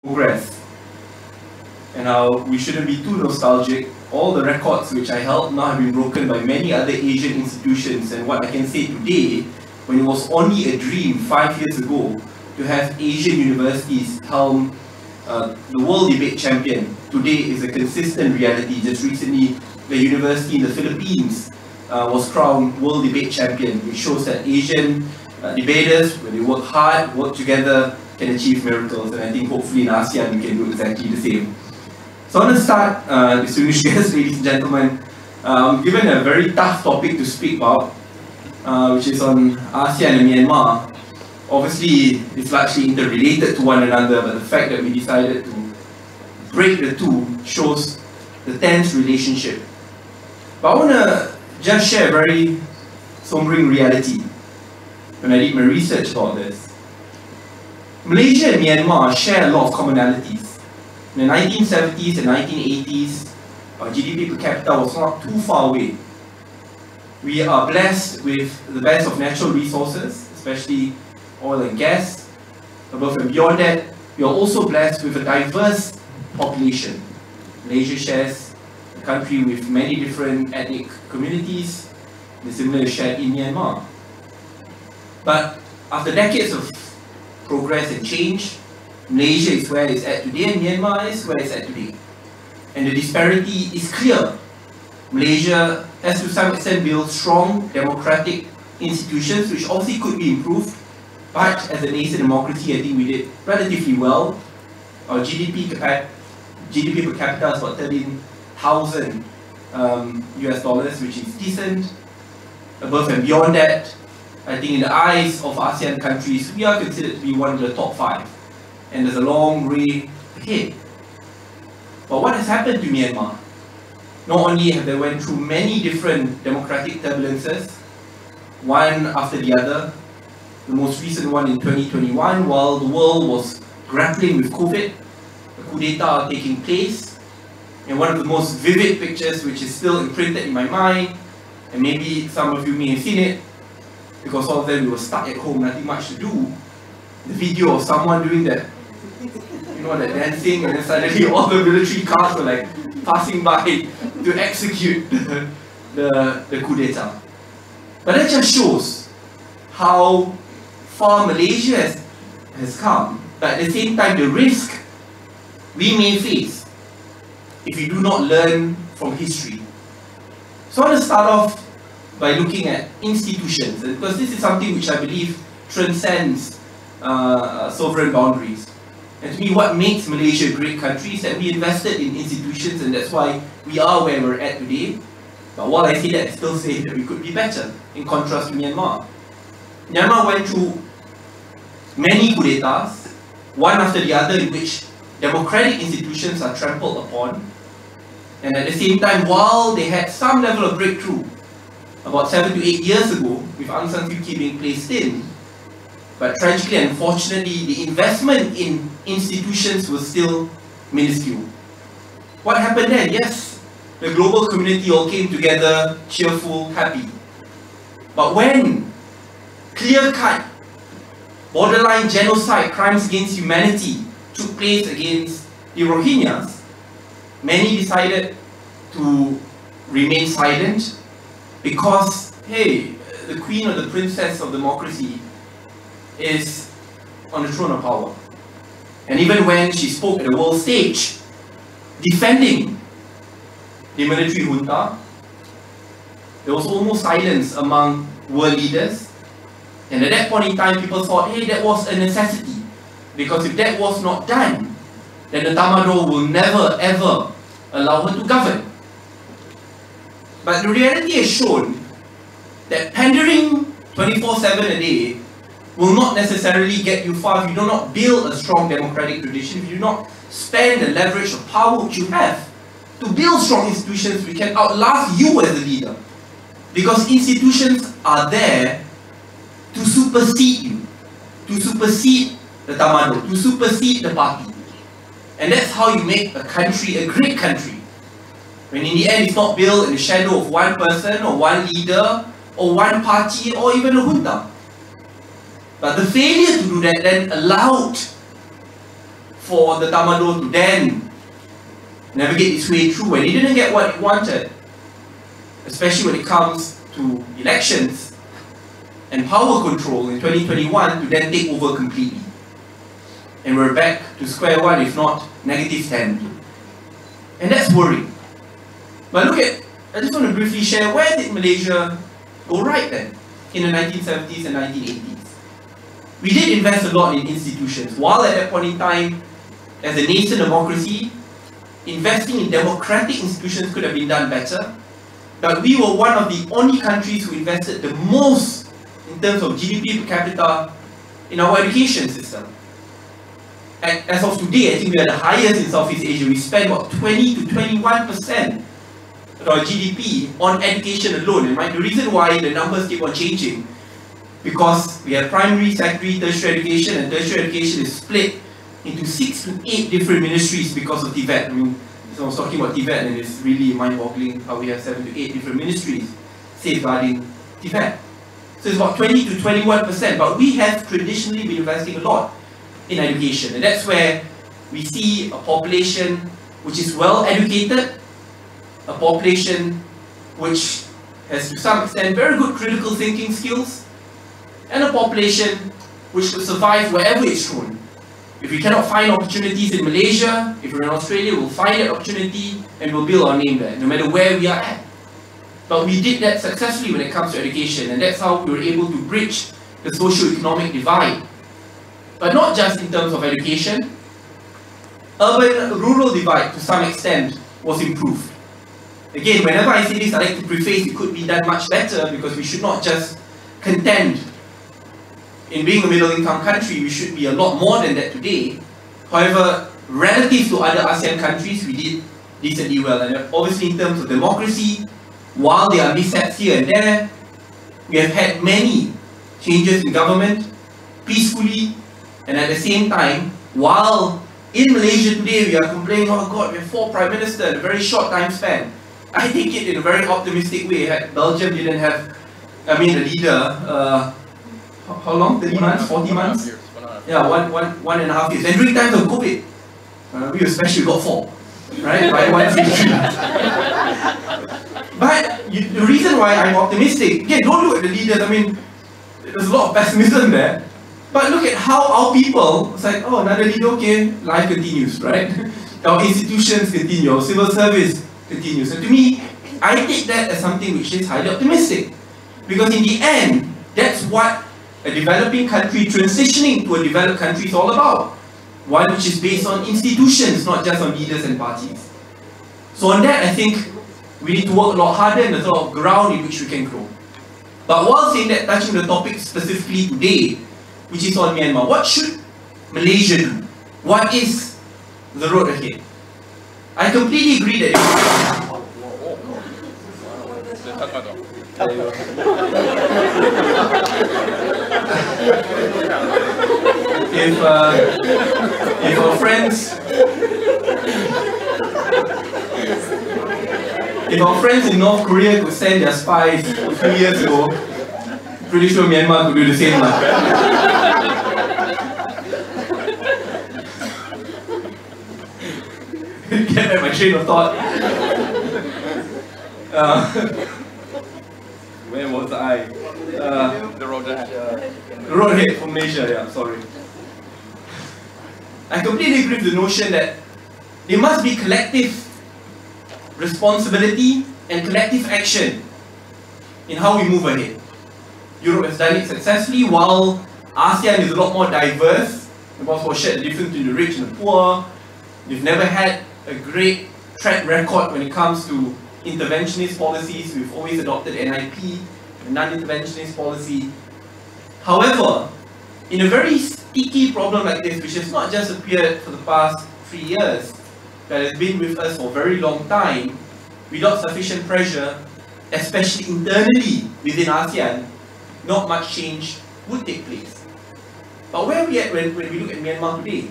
progress and how we shouldn't be too nostalgic. All the records which I held now have been broken by many other Asian institutions, and what I can say today, when it was only a dream 5 years ago to have Asian universities helm the World Debate Champion, today is a consistent reality. Just recently, the university in the Philippines was crowned World Debate Champion, which shows that Asian debaters, when they work hard, work together, can achieve miracles. And I think hopefully in ASEAN we can do exactly the same. So I want to start, distinguished guests, ladies and gentlemen, given a very tough topic to speak about, which is on ASEAN and Myanmar. Obviously, it's largely interrelated to one another, but the fact that we decided to break the two shows the tense relationship. But I want to just share a very sobering reality when I did my research about this. Malaysia and Myanmar share a lot of commonalities. In the 1970s and 1980s, our GDP per capita was not too far away. We are blessed with the best of natural resources, especially oil and gas. Above and beyond that, we are also blessed with a diverse population. Malaysia shares a country with many different ethnic communities, and similar is shared in Myanmar. But after decades of progress and change, Malaysia is where it's at today and Myanmar is where it's at today. And the disparity is clear. Malaysia has to some extent built strong democratic institutions, which obviously could be improved, but as a nascent democracy, I think we did relatively well. Our GDP per capita is about 13,000 US dollars, which is decent. Above and beyond that, I think in the eyes of ASEAN countries, we are considered to be one of the top 5. And there's a long way ahead. But what has happened to Myanmar? Not only have they went through many different democratic turbulences, one after the other, the most recent one in 2021, while the world was grappling with COVID, a coup d'etat taking place, and one of the most vivid pictures which is still imprinted in my mind, and maybe some of you may have seen it, because all of them we were stuck at home, nothing much to do. The video of someone doing that, you know, that dancing, and then suddenly all the military cars were like passing by to execute the coup d'etat. But that just shows how far Malaysia has come, but at the same time the risk we may face if we do not learn from history. So I want to start off by looking at institutions, because this is something which I believe transcends sovereign boundaries. And to me, what makes Malaysia a great country is that we invested in institutions, and that's why we are where we're at today. But while I say that, I still say that we could be better, in contrast to Myanmar. Myanmar went through many coup d'etats, one after the other, in which democratic institutions are trampled upon. And at the same time, while they had some level of breakthrough, about 7 to 8 years ago, with Aung San Suu Kyi being placed in, but tragically and unfortunately, the investment in institutions was still minuscule. What happened then? Yes, the global community all came together, cheerful, happy. But when clear-cut, borderline genocide, crimes against humanity took place against the Rohingyas, many decided to remain silent because, hey, the queen or the princess of democracy is on the throne of power. And even when she spoke at the world stage, defending the military junta, there was almost silence among world leaders. And at that point in time, people thought, hey, that was a necessity. Because if that was not done, then the Tamado will never ever allow her to govern. But the reality has shown that pandering 24/7 a day will not necessarily get you far if you do not build a strong democratic tradition, if you do not spend the leverage of power which you have to build strong institutions which can outlast you as a leader. Because institutions are there to supersede you, to supersede the Tamado, to supersede the party. And that's how you make a country a great country. When in the end it's not built in the shadow of one person or one leader or one party or even a junta. But the failure to do that then allowed for the Tamado to then navigate its way through when it didn't get what it wanted, especially when it comes to elections and power control in 2021, to then take over completely. And we're back to square one, if not -10. And that's worrying. But look at, I just want to briefly share, where did Malaysia go right then in the 1970s and 1980s? We did invest a lot in institutions. While at that point in time, as a nascent democracy, investing in democratic institutions could have been done better. But we were one of the only countries who invested the most in terms of GDP per capita in our education system. And as of today, I think we are the highest in Southeast Asia. We spend about 20 to 21% of our GDP on education alone. And the reason why the numbers keep on changing, because we have primary, secondary, tertiary education, and tertiary education is split into 6 to 8 different ministries because of Tibet. I mean, so I was talking about Tibet, and it's really mind-boggling how we have 7 to 8 different ministries safeguarding Tibet. So it's about 20 to 21%, but we have traditionally been investing a lot in education, and that's where we see a population which is well educated, a population which has to some extent very good critical thinking skills, and a population which will survive wherever it's thrown. If we cannot find opportunities in Malaysia, if we're in Australia, we'll find that opportunity and we'll build our name there, no matter where we are at. But we did that successfully when it comes to education, and that's how we were able to bridge the socio-economic divide. But not just in terms of education, urban-rural divide to some extent was improved. Again, whenever I say this, I like to preface it could be done much better, because we should not just contend in being a middle-income country. We should be a lot more than that today. However, relative to other ASEAN countries, we did decently well. And obviously in terms of democracy, while there are mishaps here and there, we have had many changes in government peacefully, and at the same time, while in Malaysia today we are complaining, oh God, we have 4 prime ministers in a very short time span. I take it in a very optimistic way. Belgium didn't have, a leader, how long? 30 months? 40 months? Yeah, one and a half years. And during times of COVID, we especially got 4, right? By one century. But the reason why I'm optimistic, again, don't look at the leaders. There's a lot of pessimism there. But look at how our people, it's like, oh, another leader, okay, life continues, right? Our institutions continue, our civil service continues. And to me, I take that as something which is highly optimistic. Because in the end, that's what a developing country transitioning to a developed country is all about. One which is based on institutions, not just on leaders and parties. So on that, I think we need to work a lot harder, and there's a lot of ground in which we can grow. But while saying that, touching the topic specifically today, which is on Myanmar, what should Malaysia do? What is the road ahead? I completely agree that if our friends in North Korea could send their spies a few years ago, pretty sure Myanmar could do the same. Get back my train of thought. Where was I? The road ahead. The road ahead from Malaysia, yeah, sorry. I completely agree with the notion that there must be collective responsibility and collective action in how we move ahead. Europe has done it successfully, while ASEAN is a lot more diverse. We've also shared the difference between the rich and the poor. We've never had a great track record when it comes to interventionist policies. We've always adopted NIP, a non-interventionist policy. However, in a very sticky problem like this, which has not just appeared for the past 3 years, that has been with us for a very long time, without sufficient pressure, especially internally within ASEAN, not much change would take place. But where are we at when we look at Myanmar today?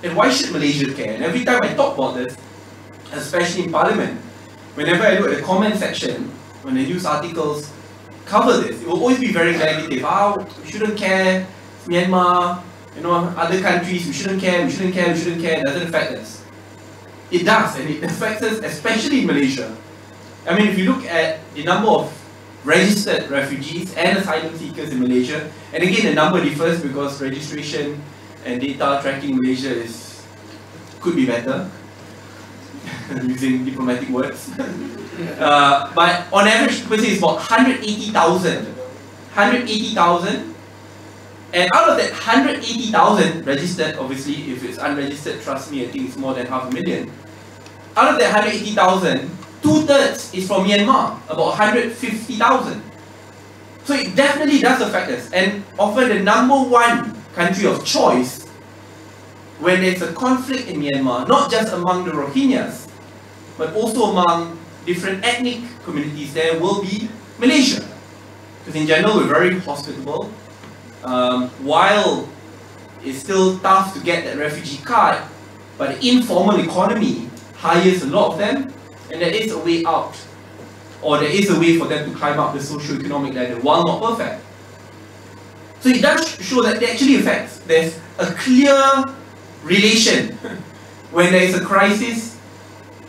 And why should Malaysia care? And every time I talk about this, especially in Parliament, whenever I look at the comment section, when the news articles cover this, it will always be very negative. We shouldn't care, it's Myanmar, you know, other countries, we shouldn't care, it doesn't affect us. It does, and it affects us, especially in Malaysia. I mean, if you look at the number of registered refugees and asylum seekers in Malaysia, and again, the number differs because registration and data tracking in Malaysia could be better, using diplomatic words. But on average, people say it's about 180,000. 180,000. And out of that 180,000 registered, obviously, if it's unregistered, trust me, I think it's more than 500,000. Out of that 180,000, 2/3 is from Myanmar, about 150,000. So it definitely does affect us. And often the number one country of choice when there's a conflict in Myanmar, not just among the Rohingyas, but also among different ethnic communities there, will be Malaysia. Because in general, we're very hospitable. While it's still tough to get that refugee card, but the informal economy hires a lot of them, and there is a way out, or there is a way for them to climb up the socio-economic ladder, while not perfect. So it does show that it actually affects. There's a clear relation when there is a crisis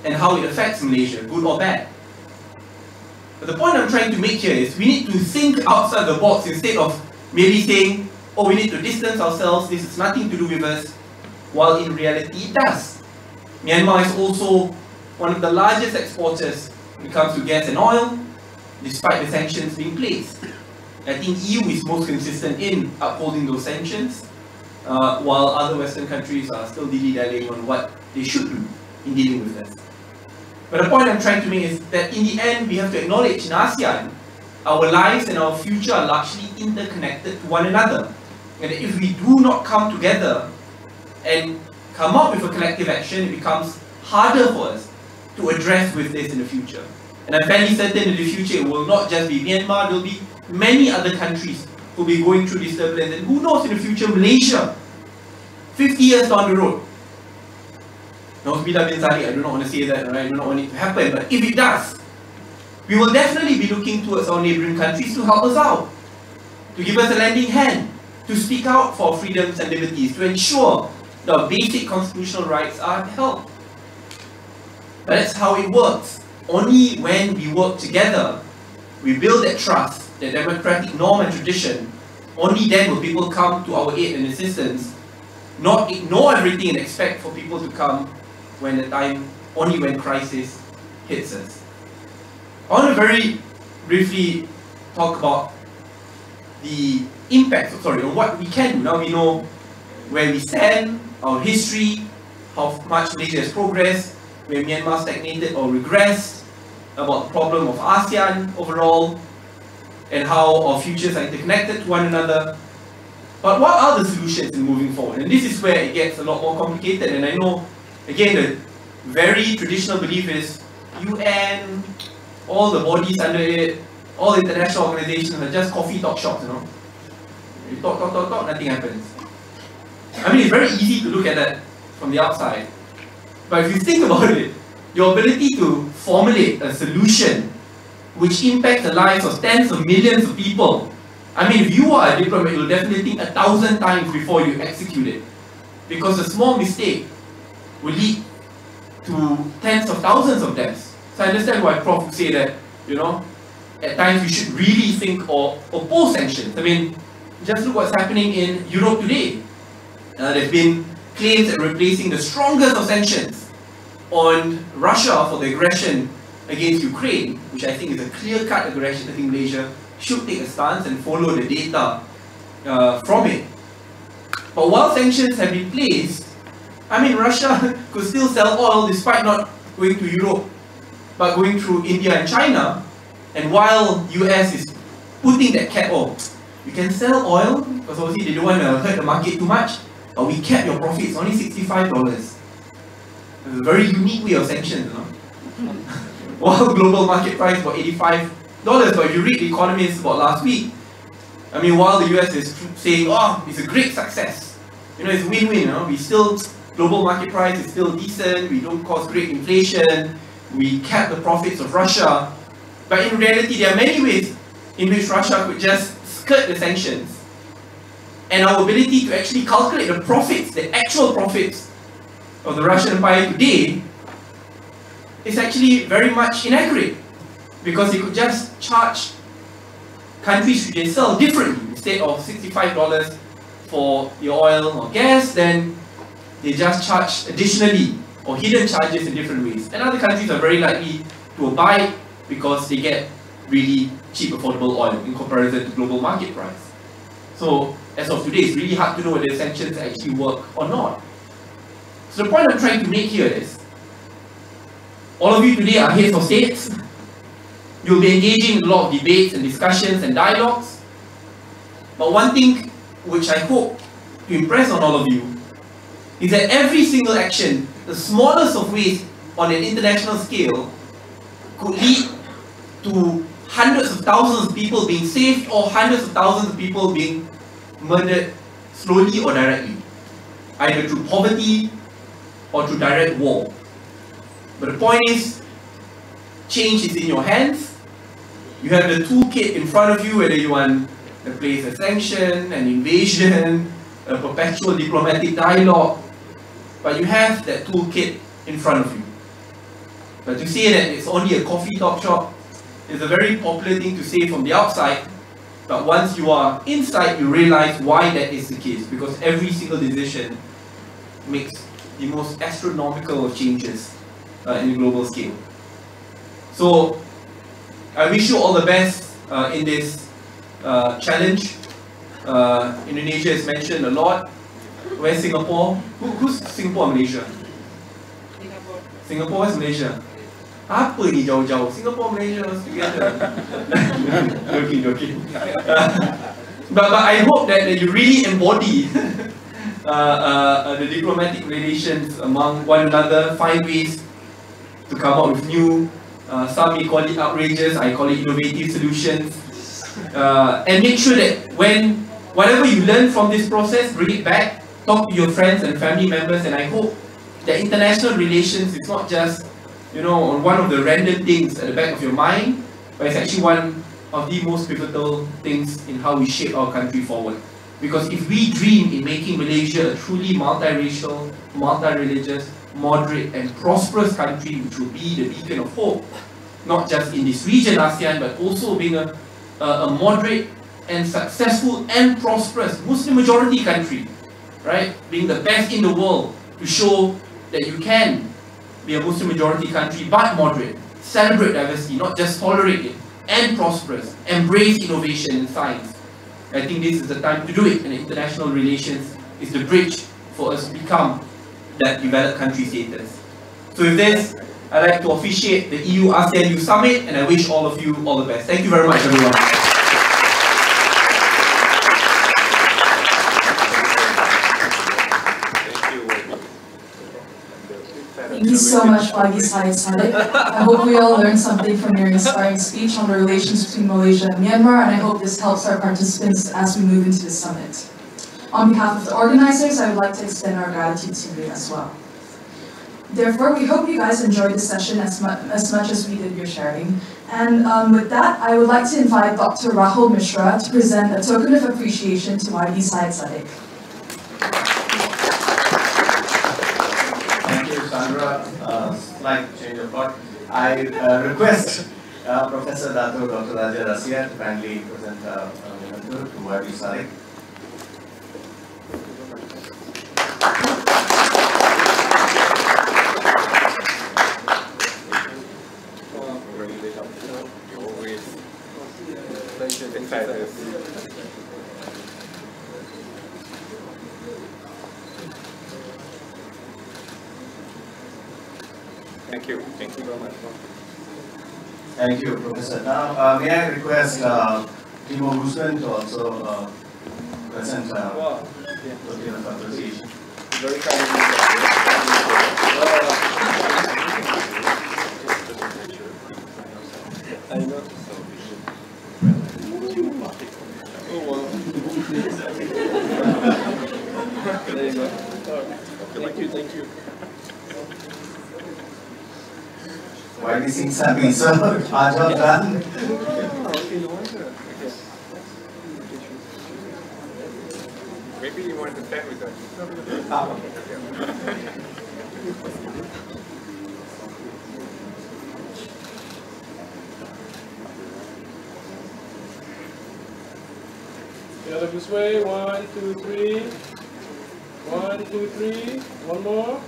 and how it affects Malaysia, good or bad. But the point I'm trying to make here is we need to think outside the box instead of merely saying, oh, we need to distance ourselves, this has nothing to do with us, while in reality it does. Myanmar is also one of the largest exporters when it comes to gas and oil, despite the sanctions being placed. I think EU is most consistent in upholding those sanctions, while other Western countries are still dilly-dallying on what they should do in dealing with this. But the point I'm trying to make is that in the end, we have to acknowledge in ASEAN, our lives and our future are largely interconnected to one another. And if we do not come together and come up with a collective action, it becomes harder for us to address with this in the future. And I'm fairly certain in the future it will not just be Myanmar, there will be many other countries who will be going through this turbulence, and who knows in the future, Malaysia, 50 years down the road. Saddiq, I do not want to say that, right? I do not want it to happen, but if it does, we will definitely be looking towards our neighbouring countries to help us out, to give us a lending hand, to speak out for freedoms and liberties, to ensure that our basic constitutional rights are held. But that's how it works. Only when we work together, we build that trust, that democratic norm and tradition, only then will people come to our aid and assistance, not ignore everything and expect for people to come when the time, only when crisis hits us. I want to very briefly talk about the impact, on what we can do. Now we know where we stand, our history, how much Malaysia has progressed, where Myanmar stagnated or regressed, about the problem of ASEAN overall, and how our futures are interconnected to one another. But what are the solutions in moving forward? And this is where it gets a lot more complicated. And I know, again, the very traditional belief is UN, all the bodies under it, all international organizations are just coffee talk shops, you know. You talk, nothing happens. I mean, it's very easy to look at that from the outside. But if you think about it, your ability to formulate a solution which impacts the lives of tens of millions of people, I mean, if you are a diplomat, you'll definitely think 1,000 times before you execute it. Because a small mistake will lead to tens of thousands of deaths. So I understand why Prof would say that, you know, at times we should really think or oppose sanctions. I mean, just look what's happening in Europe today. There's been claims that we're placing the strongest of sanctions on Russia for the aggression against Ukraine, which I think is a clear-cut aggression. I think Malaysia should take a stance and follow the data from it. But while sanctions have been placed, I mean, Russia could still sell oil despite not going to Europe, but going through India and China. And while US is putting that cap, oh, you can sell oil, because obviously they don't want to hurt the market too much, but we cap your profits only $65. It's a very unique way of sanctions, you know. While global market price about $85. But if you read The Economist about last week, I mean, while the US is saying, oh, it's a great success, you know, it's a win-win, you know, we still, global market price is still decent, we don't cause great inflation, we cap the profits of Russia. But in reality, there are many ways in which Russia could just skirt the sanctions and our ability to actually calculate the profits, the actual profits of the Russian Empire today is actually very much inaccurate, because they could just charge countries which they sell differently. Instead of $65 for your oil or gas, then they just charge additionally or hidden charges in different ways. And other countries are very likely to abide because they get really cheap, affordable oil in comparison to global market price. So as of today, it's really hard to know whether the sanctions actually work or not. So the point I'm trying to make here is, all of you today are heads of states. You'll be engaging in a lot of debates and discussions and dialogues. But one thing which I hope to impress on all of you is that every single action, the smallest of ways on an international scale, could lead to hundreds of thousands of people being saved or hundreds of thousands of people being murdered slowly or directly, either through poverty or through direct war. But the point is, change is in your hands. You have the toolkit in front of you, whether you want to place a sanction, an invasion, a perpetual diplomatic dialogue, but you have that toolkit in front of you. But to say that it's only a coffee shop is a very popular thing to say from the outside, but once you are inside, you realize why that is the case, because every single decision makes the most astronomical of changes in the global scale. So I wish you all the best in this challenge. Indonesia is mentioned a lot. Where's Singapore? Who's Singapore or Malaysia? Singapore is Malaysia. Apa ni jauh-jauh? Singapore, Malaysia together. Joking. But I hope that you really embody the diplomatic relations among one another, find ways to come up with new, some may call it outrageous, I call it innovative solutions, and make sure that when whatever you learn from this process, bring it back, talk to your friends and family members, and I hope that international relations is not just, on one of the random things at the back of your mind, but it's actually one of the most pivotal things in how we shape our country forward. Because if we dream in making Malaysia a truly multiracial, multi-religious, moderate and prosperous country which will be the beacon of hope, not just in this region, ASEAN, but also being a moderate and successful and prosperous Muslim majority country, right? Being the best in the world to show that you can be a Muslim majority country but moderate, celebrate diversity, not just tolerate it, and prosperous, embrace innovation and science. I think this is the time to do it, and international relations is the bridge for us to become that developed country status. So with this, I'd like to officiate the EU-ASEAN Youth Summit, and I wish all of you all the best. Thank you very much, everyone. Thank you so much, Saddiq. I hope we all learned something from your inspiring speech on the relations between Malaysia and Myanmar, and I hope this helps our participants as we move into the summit. On behalf of the organizers, I would like to extend our gratitude to you as well. Therefore, we hope you guys enjoyed the session as much as we did your sharing. And with that, I would like to invite Dr. Rahul Mishra to present a token of appreciation to Syed Saddiq. Sandra, slight change of thought. I request Professor Dr. Raja Rasia to kindly present a memento to Saddiq. Thank you very much. Thank you, Professor. Now, may I request Timo Guzman to also present token of appreciation. Very kind of you. I know. Oh, wow. There you go. Thank you. Why do you think happy, sir? Our job done. Okay, no wonder. maybe you want to bet with us. Yeah, look this way. 1, 2, 3. 1, 2, 3. One more.